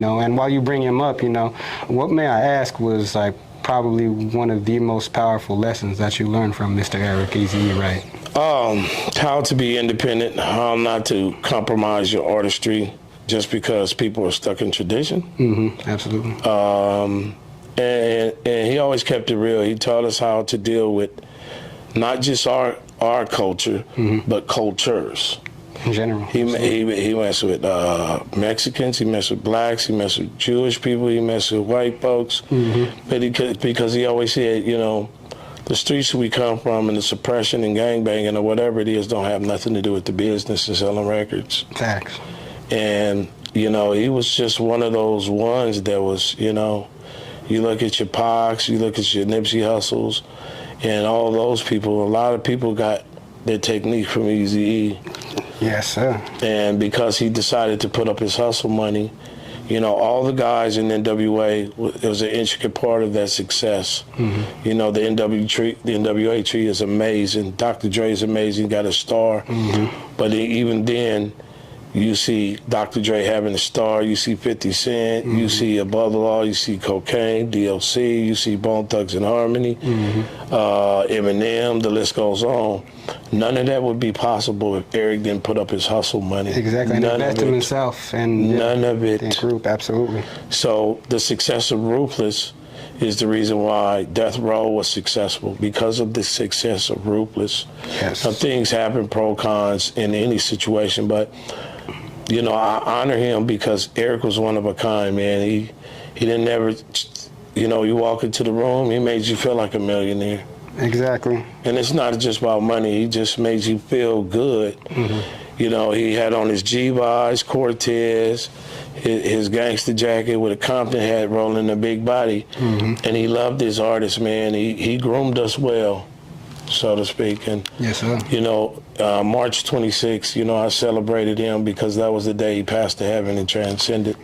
And while you bring him up, what may I ask was like probably one of the most powerful lessons that you learned from Mr. Eric Eazy-E Wright. How to be independent, how not to compromise your artistry just because people are stuck in tradition. Absolutely. And he always kept it real. He taught us how to deal with not just our culture, but cultures. In general. He messed with Mexicans, he messed with blacks, he messed with Jewish people, he messed with white folks. But because he always said, the streets we come from and the suppression and gangbanging or whatever it is don't have nothing to do with the business of selling records. Facts. And, he was just one of those ones that was, you look at your Pacs, you look at your Nipsey Hussles, and all those people, a lot of people got their technique from Eazy-E. Yes, sir. And because he decided to put up his hustle money, all the guys in NWA, it was an intricate part of that success. The NWA tree is amazing. Dr. Dre is amazing, got a star. But even then, you see Dr. Dre having a star, you see 50 Cent, you see Above the Law, you see Kokane, DLC, you see Bone Thugs and Harmony, Eminem, the list goes on. None of that would be possible if Eric didn't put up his hustle money. Exactly, and invest in himself. And none of it. And group, absolutely. So the success of Ruthless is the reason why Death Row was successful, because of the success of Ruthless. Yes. Now, things happen, pro cons in any situation, but I honor him because Eric was one of a kind, man. He didn't ever, you walk into the room, he made you feel like a millionaire. Exactly. And it's not just about money, he just made you feel good. He had on his G-Vise, Cortez, his gangster jacket with a Compton hat rolling a big body. And he loved his artists, man. He groomed us well, so to speak. And, yes, sir. March 26th, I celebrated him because that was the day he passed to heaven and transcended.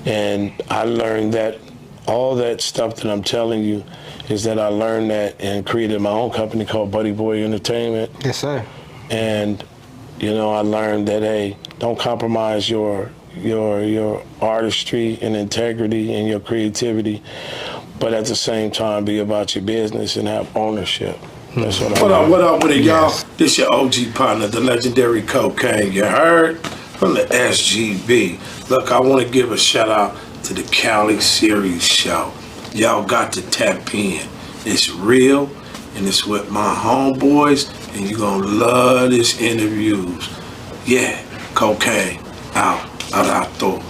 And I learned that all that stuff that I'm telling you is that I learned that and created my own company called Buddy Boy Entertainment. Yes, sir. And, I learned that, hey, don't compromise your artistry and integrity and your creativity, but at the same time be about your business and have ownership. That's what What up with it, y'all? This your OG partner, the legendary Kokane. You heard? From the SGB. Look, I want to give a shout out to the CALi series show. Y'all got to tap in. It's real, and it's with my homeboys, and you're going to love this interviews. Yeah, Kokane, out, thought.